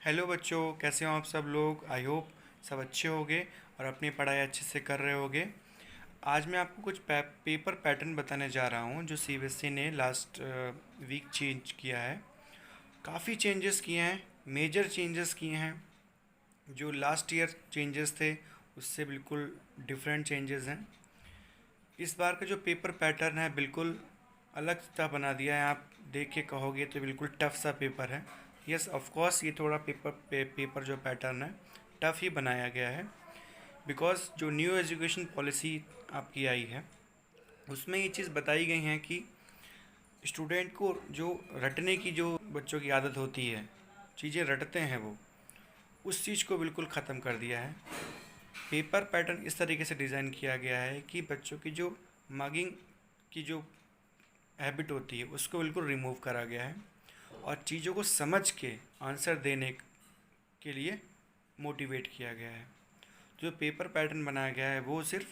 Hello बच्चों, कैसे हो आप सब लोग। आई होप सब अच्छे होंगे और अपनी पढ़ाई अच्छे से कर रहे होंगे। आज मैं आपको कुछ पेपर पैटर्न बताने जा रहा हूँ जो सीबीएसई ने लास्ट वीक चेंज किया है। काफ़ी चेंजेस किए हैं, मेजर चेंजेस किए हैं। जो लास्ट ईयर चेंजेस थे उससे बिल्कुल डिफरेंट चेंजेस हैं। इस बार का जो पेपर पैटर्न है बिल्कुल अलग सा बना दिया है। आप देख के कहोगे तो बिल्कुल टफ सा पेपर है। यस, ऑफ कोर्स ये थोड़ा पेपर जो पैटर्न है टफ ही बनाया गया है। बिकॉज जो न्यू एजुकेशन पॉलिसी आपकी आई है उसमें ये चीज़ बताई गई है कि स्टूडेंट को जो रटने की जो बच्चों की आदत होती है, चीज़ें रटते हैं वो, उस चीज़ को बिल्कुल ख़त्म कर दिया है। पेपर पैटर्न इस तरीके से डिज़ाइन किया गया है कि बच्चों की जो मगिंग की जो हैबिट होती है उसको बिल्कुल रिमूव करा गया है और चीज़ों को समझ के आंसर देने के लिए मोटिवेट किया गया है। जो पेपर पैटर्न बनाया गया है वो सिर्फ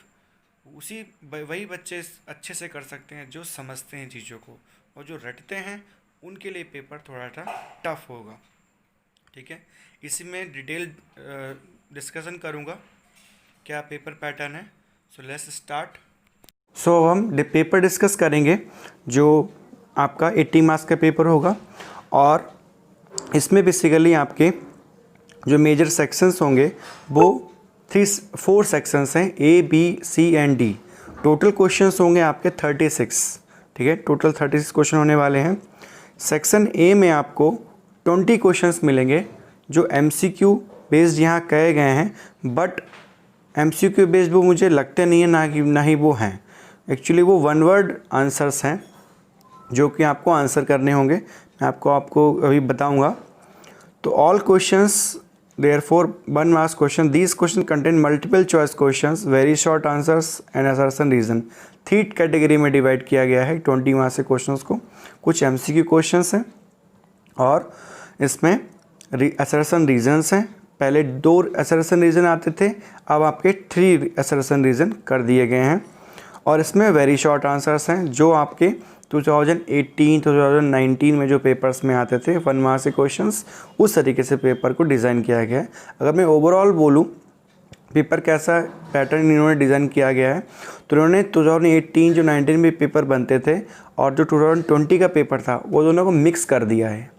वही बच्चे अच्छे से कर सकते हैं जो समझते हैं चीज़ों को, और जो रटते हैं उनके लिए पेपर थोड़ा सा टफ होगा। ठीक है, इसी में डिटेल डिस्कशन करूँगा क्या पेपर पैटर्न है। So let's start. सो हम पेपर डिस्कस करेंगे जो आपका 80 मार्क्स का पेपर होगा, और इसमें बेसिकली आपके जो मेजर सेक्शंस होंगे वो 4 सेक्शंस हैं, A B C and D. Total questions होंगे आपके 36। ठीक है, टोटल 36 क्वेश्चन होने वाले हैं। सेक्शन ए में आपको 20 क्वेश्चंस मिलेंगे जो एमसीक्यू बेस्ड यहाँ कहे गए हैं, बट एमसीक्यू बेस्ड वो मुझे लगते नहीं है, ना ही वो हैं। एक्चुअली वो वन वर्ड आंसर्स हैं जो कि आपको आंसर करने होंगे। मैं आपको अभी बताऊंगा। तो all questions therefore 1 marks question. These questions contain multiple choice questions, very short answers and assertion reason. 3 category में डिवाइड किया गया है 20 मार्क्स के क्वेश्चंस को। कुछ एमसीक्यू क्वेश्चंस हैं और इसमें असर्शन रीजन्स हैं। पहले 2 असर्शन रीजन आते थे, अब आपके 3 असर्शन रीजन कर दिए गए हैं। और इसमें वेरी शॉर्ट आंसर्स हैं जो आपके 2018-2019 में जो पेपर्स में आते थे 1 मार्क्स के क्वेश्चंस, उस तरीके से पेपर को डिज़ाइन किया गया है। अगर मैं ओवरऑल बोलूँ पेपर कैसा पैटर्न इन्होंने डिज़ाइन किया गया है, तो इन्होंने 2018 जो 19 में पेपर बनते थे और जो 2020 का पेपर था वो दोनों को मिक्स कर दिया है।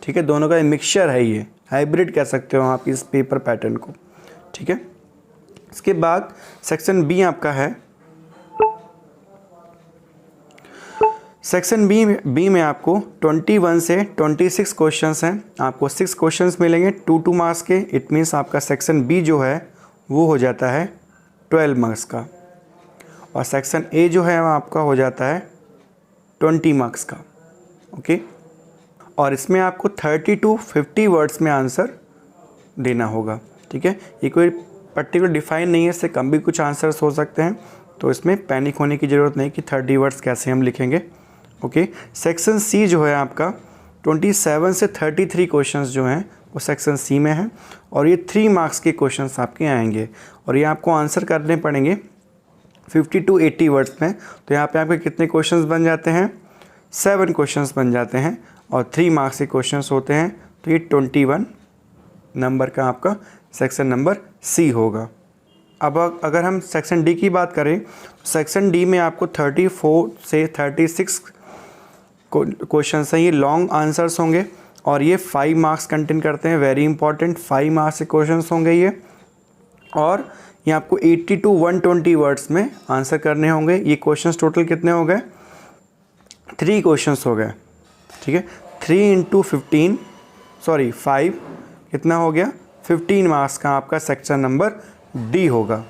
ठीक है, दोनों का मिक्सचर है, ये हाइब्रिड कह सकते हो आप इस पेपर पैटर्न को। ठीक है, इसके बाद सेक्शन बी आपका है। सेक्शन बी में आपको 21 से 26 क्वेश्चंस हैं। आपको 6 क्वेश्चंस मिलेंगे 2 मार्क्स के। इट मीन्स आपका सेक्शन बी जो है वो हो जाता है 12 मार्क्स का, और सेक्शन ए जो है आपका हो जाता है 20 मार्क्स का। ओके, और इसमें आपको 30 to 50 वर्ड्स में आंसर देना होगा। ठीक है, ये कोई पर्टिकुलर डिफाइन नहीं है, इससे कम भी कुछ आंसर्स हो सकते हैं, तो इसमें पैनिक होने की ज़रूरत नहीं कि 30 वर्ड्स कैसे हम लिखेंगे। ओके, सेक्शन सी जो है आपका 27 से 33 क्वेश्चंस जो हैं वो सेक्शन सी में हैं, और ये 3 मार्क्स के क्वेश्चंस आपके आएंगे और ये आपको आंसर करने पड़ेंगे 50 to 80 वर्ड्स में। तो यहाँ पे आपके कितने क्वेश्चंस बन जाते हैं? 7 क्वेश्चंस बन जाते हैं, और 3 मार्क्स के क्वेश्चंस होते हैं। तो ये 21 नंबर का आपका सेक्शन नंबर सी होगा। अब अगर हम सेक्शन डी की बात करें, सेक्शन डी में आपको 34 से 36 क्वेश्चंस हैं। ये लॉन्ग आंसर्स होंगे और ये 5 मार्क्स कंटेन करते हैं। वेरी इंपॉर्टेंट, 5 मार्क्स के क्वेश्चंस होंगे ये, और ये आपको 80 to 120 वर्ड्स में आंसर करने होंगे। ये क्वेश्चंस टोटल कितने हो गए? 3 क्वेश्चंस हो गए। ठीक है, 3 into 15 सॉरी 5 कितना हो गया? 15 मार्क्स का आपका सेक्शन नंबर डी होगा।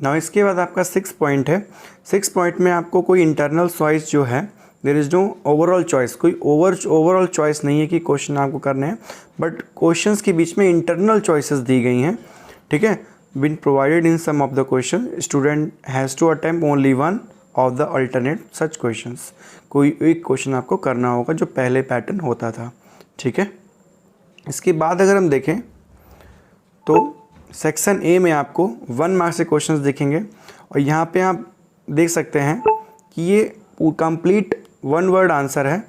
ना इसके बाद आपका 6 पॉइंट है। 6 पॉइंट में आपको कोई इंटरनल चॉइस जो है, there is no overall choice, कोई ओवरऑल चॉइस नहीं है कि क्वेश्चन आपको करने हैं, बट क्वेश्चंस के बीच में इंटरनल चॉइसेस दी गई हैं। ठीक है, been provided in some of the question, student has to attempt only one of the alternate such questions. कोई एक क्वेश्चन आपको करना होगा जो पहले पैटर्न होता था। ठीक है, इसके बाद अगर हम देखें तो सेक्शन ए में आपको 1 मार्क्स के क्वेश्चंस दिखेंगे, और यहाँ पे आप देख सकते हैं कि ये कंप्लीट 1 वर्ड आंसर है।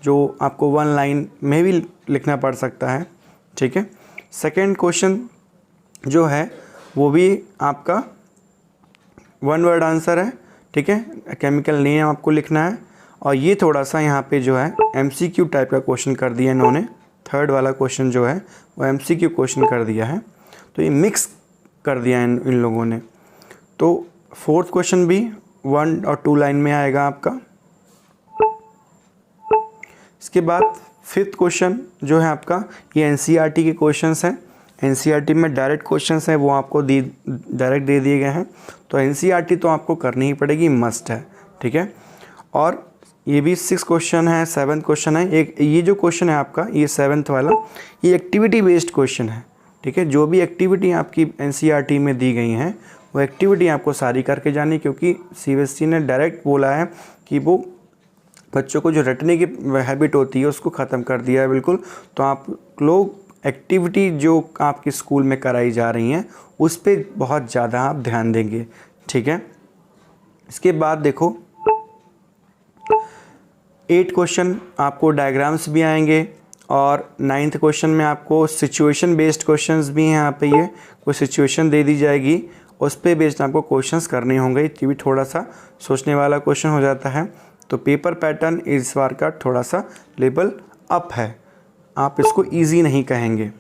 जो आपको 1 लाइन में भी लिखना पड़ सकता है, ठीक है। सेकंड क्वेश्चन जो है वो भी आपका 1 वर्ड आंसर है, ठीक है। केमिकल नेम आपको लिखना है, और ये थोड़ा सा यहाँ पे जो है MCQ टाइप का क्वेश्चन कर दिया इन्होंने। थर्ड वाला क्वेश्चन जो है वो MCQ क्वेश्चन कर दिया है, तो ये मिक्स कर दिया इन लोगों ने। तो फोर्थ क्वेश्चन भी 1 और 2 लाइन में आएगा आपका। इसके बाद फिफ्थ क्वेश्चन जो है आपका, ये NCERT के क्वेश्चंस हैं। NCERT में डायरेक्ट क्वेश्चंस हैं, वो आपको डायरेक्ट दे दिए गए हैं, तो NCERT तो आपको करनी ही पड़ेगी, मस्ट है, ठीक है। और ये भी 6 क्वेश्चन है, 7th क्वेश्चन है। एक ये जो क्वेश्चन है आपका, ये 7th वाला, ये एक्टिविटी बेस्ड क्वेश्चन है, ठीक है। जो भी एक्टिविटी आपकी NCERT में दी गई हैं वो एक्टिविटी आपको सारी करके जानी, क्योंकि CBSE ने डायरेक्ट बोला है कि वो बच्चों को जो रटने की हैबिट होती है उसको ख़त्म कर दिया है बिल्कुल। तो आप लोग एक्टिविटी जो आपके स्कूल में कराई जा रही हैं उस पर बहुत ज़्यादा आप ध्यान देंगे, ठीक है। इसके बाद देखो 8 क्वेश्चन आपको डायग्राम्स भी आएंगे, और 9th क्वेश्चन में आपको सिचुएशन बेस्ड क्वेश्चंस भी हैं। यहाँ पे ये कोई सिचुएशन दे दी जाएगी, उस पर बेस्ड आपको क्वेश्चंस करने होंगे। ये भी थोड़ा सा सोचने वाला क्वेश्चन हो जाता है। तो पेपर पैटर्न इस बार का थोड़ा सा लेवल अप है, आप इसको इजी नहीं कहेंगे,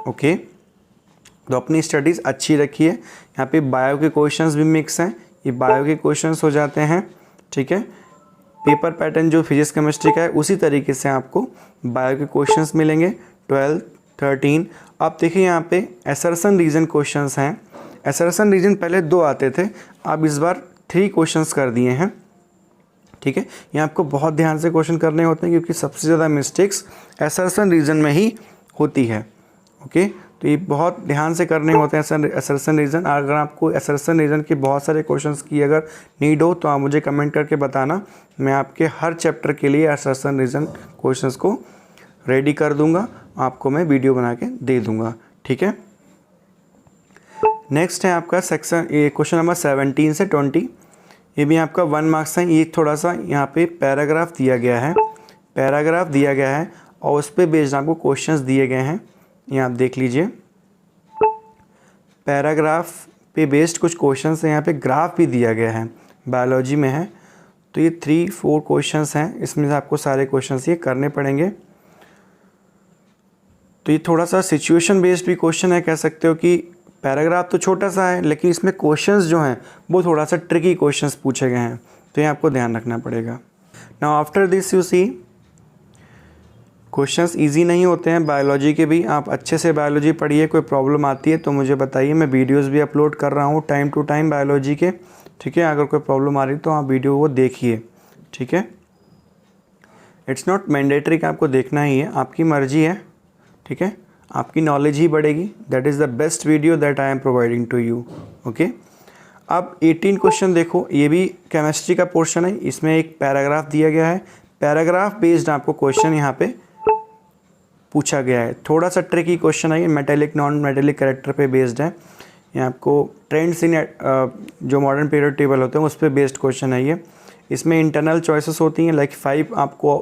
ओके। तो अपनी स्टडीज़ अच्छी रखिए। यहाँ पे बायो के क्वेश्चंस भी मिक्स हैं, ये बायो के क्वेश्चंस हो जाते हैं, ठीक है। पेपर पैटर्न जो फिजिक्स केमिस्ट्री का है उसी तरीके से आपको बायो के क्वेश्चंस मिलेंगे 12, 13। आप देखिए यहाँ पे असर्शन रीजन क्वेश्चंस हैं। असर्शन रीजन पहले 2 आते थे, अब इस बार 3 क्वेश्चंस कर दिए हैं, ठीक है। ये आपको बहुत ध्यान से क्वेश्चन करने होते हैं, क्योंकि सबसे ज़्यादा मिस्टेक्स असर्शन रीजन में ही होती है, ओके। तो ये बहुत ध्यान से करने होते हैं असर्शन रीजन। अगर आपको असर्शन रीजन के बहुत सारे क्वेश्चंस की अगर नीड हो तो आप मुझे कमेंट करके बताना, मैं आपके हर चैप्टर के लिए असर्शन रीजन क्वेश्चंस को रेडी कर दूंगा, आपको मैं वीडियो बना के दे दूंगा, ठीक है। नेक्स्ट है आपका सेक्शन, ये क्वेश्चन नंबर 17 से 20, ये भी आपका 1 मार्क्स है। ये थोड़ा सा यहाँ पे पैराग्राफ दिया गया है, पैराग्राफ दिया गया है, और उस पर बेस्ड आपको क्वेश्चंस दिए गए हैं। ये आप देख लीजिए, पैराग्राफ पे बेस्ड कुछ क्वेश्चंस हैं। यहाँ पे ग्राफ भी दिया गया है, बायोलॉजी में है। तो ये 3-4 क्वेश्चंस हैं, इसमें से आपको सारे क्वेश्चंस ये करने पड़ेंगे। तो ये थोड़ा सा सिचुएशन बेस्ड भी क्वेश्चन है, कह सकते हो कि पैराग्राफ तो छोटा सा है लेकिन इसमें क्वेश्चंस जो हैं वो थोड़ा सा ट्रिकी क्वेश्चंस पूछे गए हैं, तो ये आपको ध्यान रखना पड़ेगा। Now after this you see, questions easy नहीं होते हैं बायोलॉजी के भी। आप अच्छे से बायोलॉजी पढ़िए, कोई प्रॉब्लम आती है तो मुझे बताइए, मैं वीडियोस भी अपलोड कर रहा हूँ टाइम टू टाइम बायोलॉजी के, ठीक है। अगर कोई प्रॉब्लम आ रही तो आप वीडियो को देखिए, ठीक है। इट्स नॉट मैंडेटरी कि आपको देखना ही है, आपकी मर्जी है, ठीक है। आपकी नॉलेज ही बढ़ेगी। That is the best video that I am providing to you, okay. अब 18 क्वेश्चन देखो, ये भी केमिस्ट्री का पोर्शन है। इसमें एक पैराग्राफ दिया गया है, पैराग्राफ बेस्ड आपको क्वेश्चन यहाँ पे पूछा गया है। थोड़ा सा ट्रिकी क्वेश्चन है ये, मेटेलिक नॉन मेटेलिक कैरेक्टर पे बेस्ड है। ये आपको ट्रेंड्स इन जो मॉडर्न पीरियड टेबल होते हैं उस पर बेस्ड क्वेश्चन है ये। इसमें इंटरनल चॉइसेस होती हैं, लाइक 5 आपको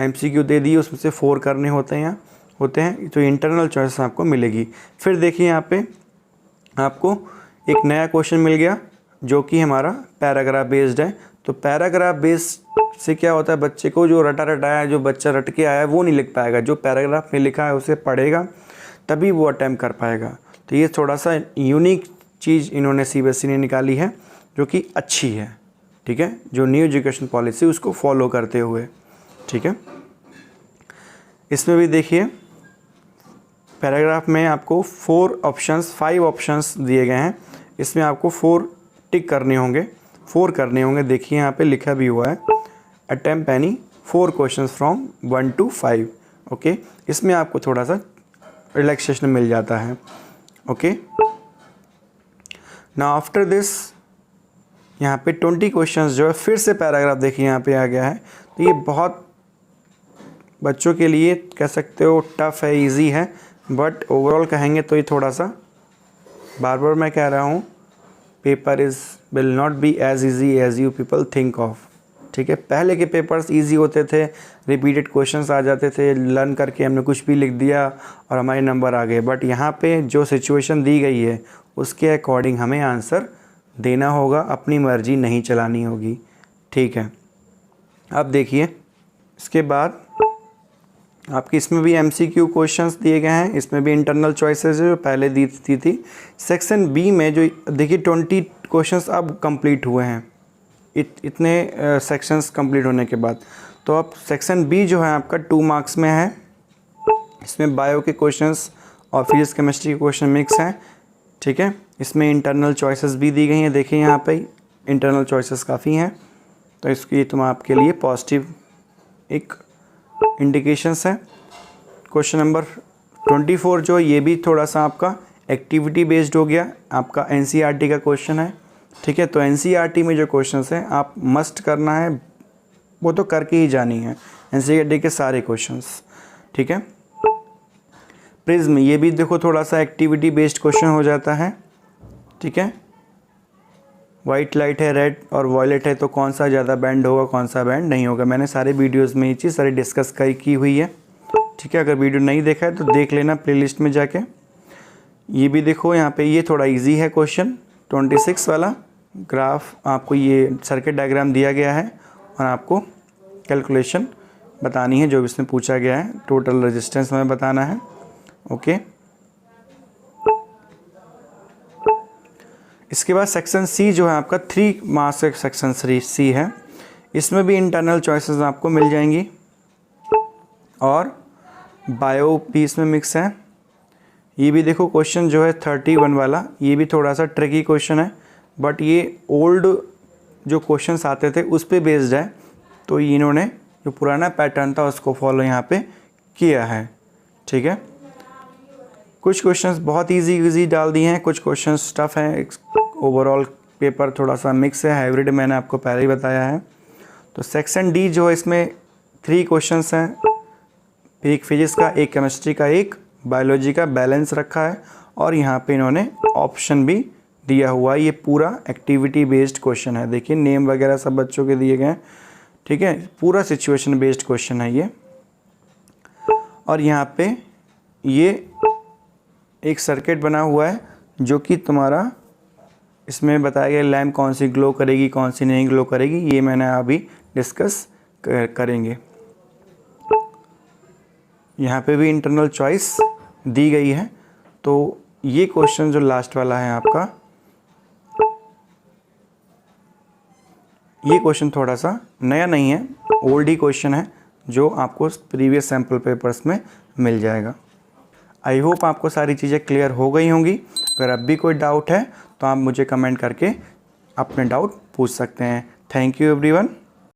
MCQ दे दिए, उसमें से 4 करने होते हैं तो इंटरनल चॉइस आपको मिलेगी। फिर देखिए यहाँ पे आपको एक नया क्वेश्चन मिल गया जो कि हमारा पैराग्राफ बेस्ड है। तो पैराग्राफ बेस्ड से क्या होता है, बच्चे को जो रटा रटाया है, जो बच्चा रट के आया है वो नहीं लिख पाएगा, जो पैराग्राफ में लिखा है उसे पढ़ेगा तभी वो अटैम्प्ट कर पाएगा। तो ये थोड़ा सा यूनिक चीज़ इन्होंने CBSE ने निकाली है जो कि अच्छी है, ठीक है, जो न्यू एजुकेशन पॉलिसी उसको फॉलो करते हुए, ठीक है। इसमें भी देखिए पैराग्राफ में आपको 5 ऑप्शंस दिए गए हैं, इसमें आपको 4 टिक करने होंगे, 4 करने होंगे। देखिए यहाँ पे लिखा भी हुआ है, attempt any 4 questions from 1 to 5, okay. इसमें आपको थोड़ा सा रिलैक्सेशन मिल जाता है, ओके। नाउ आफ्टर दिस यहाँ पे 20 क्वेश्चंस जो है फिर से पैराग्राफ देखिए यहाँ पे आ गया है। तो ये बहुत बच्चों के लिए कह सकते हो टफ है, इजी है, बट ओवरऑल कहेंगे तो ये थोड़ा सा, बार बार मैं कह रहा हूँ, paper will not be as easy as you people think of, ठीक है। पहले के पेपर्स इजी होते थे, रिपीटेड क्वेश्चंस आ जाते थे, लर्न करके हमने कुछ भी लिख दिया और हमारे नंबर आ गए। बट यहाँ पे जो सिचुएशन दी गई है उसके अकॉर्डिंग हमें आंसर देना होगा, अपनी मर्जी नहीं चलानी होगी, ठीक है। अब देखिए इसके बाद आपकी इसमें भी MCQ क्वेश्चंस दिए गए हैं, इसमें भी इंटरनल चॉइसेस जो पहले दी थी। सेक्शन बी में जो देखिए 20 क्वेश्चंस अब कंप्लीट हुए हैं इतने सेक्शंस कंप्लीट होने के बाद। तो अब सेक्शन बी जो है आपका 2 मार्क्स में है। इसमें बायो के क्वेश्चंस और फिजिक्स केमिस्ट्री के क्वेश्चन मिक्स हैं, ठीक है। इसमें इंटरनल चॉइसेस भी दी गई हैं, देखिए यहाँ पे इंटरनल चॉइसेस काफ़ी हैं। तो इसकी तुम आपके लिए पॉजिटिव एक इंडिकेशंस है। क्वेश्चन नंबर 24 जो ये भी थोड़ा सा आपका एक्टिविटी बेस्ड हो गया, आपका NCERT का क्वेश्चन है, ठीक है। तो NCERT में जो क्वेश्चंस हैं आप मस्ट करना है, वो तो करके ही जानी है NCERT के सारे क्वेश्चंस, ठीक है। प्रिज्म ये भी देखो थोड़ा सा एक्टिविटी बेस्ड क्वेश्चन हो जाता है, ठीक है। वाइट लाइट है, रेड और वॉयलेट है, तो कौन सा ज़्यादा बैंड होगा, कौन सा बैंड नहीं होगा। मैंने सारे वीडियोस में ये चीज़ सारी डिस्कस की हुई है, ठीक है। अगर वीडियो नहीं देखा है तो देख लेना प्लेलिस्ट में जाके। ये भी देखो यहाँ पे ये थोड़ा इजी है क्वेश्चन 26 वाला। ग्राफ आपको ये सर्किट डायग्राम दिया गया है और आपको कैलकुलेशन बतानी है जो भी इसमें पूछा गया है, टोटल रेजिस्टेंस हमें बताना है, ओके। इसके बाद सेक्शन सी जो है आपका 3 मार्क्स का सेक्शन सी है। इसमें भी इंटरनल चॉइसेस आपको मिल जाएंगी और बायो भी इसमें मिक्स है। ये भी देखो क्वेश्चन जो है 31 वाला, ये भी थोड़ा सा ट्रिकी क्वेश्चन है, बट ये ओल्ड जो क्वेश्चंस आते थे उस पे बेस्ड है, तो इन्होंने जो पुराना पैटर्न था उसको फॉलो यहाँ पे किया है, ठीक है। कुछ क्वेश्चंस बहुत इजी डाल दिए हैं, कुछ क्वेश्चंस टफ हैं। ओवरऑल पेपर थोड़ा सा मिक्स है, हाइब्रिड मैंने आपको पहले ही बताया है। तो सेक्शन डी जो है इसमें 3 क्वेश्चंस हैं, एक फिजिक्स का, एक केमिस्ट्री का, एक बायोलॉजी का, बैलेंस रखा है और यहाँ पे इन्होंने ऑप्शन भी दिया हुआ है। ये पूरा एक्टिविटी बेस्ड क्वेश्चन है, देखिए नेम वगैरह सब बच्चों के दिए गए हैं, ठीक है। पूरा सिचुएशन बेस्ड क्वेश्चन है ये। और यहाँ पे ये एक सर्किट बना हुआ है जो कि तुम्हारा इसमें बताया गया लैम्प कौन सी ग्लो करेगी, कौन सी नहीं ग्लो करेगी, ये मैंने अभी डिस्कस करेंगे। यहाँ पे भी इंटरनल चॉइस दी गई है। तो ये क्वेश्चन जो लास्ट वाला है आपका, ये क्वेश्चन थोड़ा सा नया नहीं है, ओल्ड ही क्वेश्चन है जो आपको प्रीवियस सैम्पल पेपर्स में मिल जाएगा। आई होप आपको सारी चीज़ें क्लियर हो गई होंगी। अगर अब भी कोई डाउट है तो आप मुझे कमेंट करके अपने डाउट पूछ सकते हैं। Thank you everyone.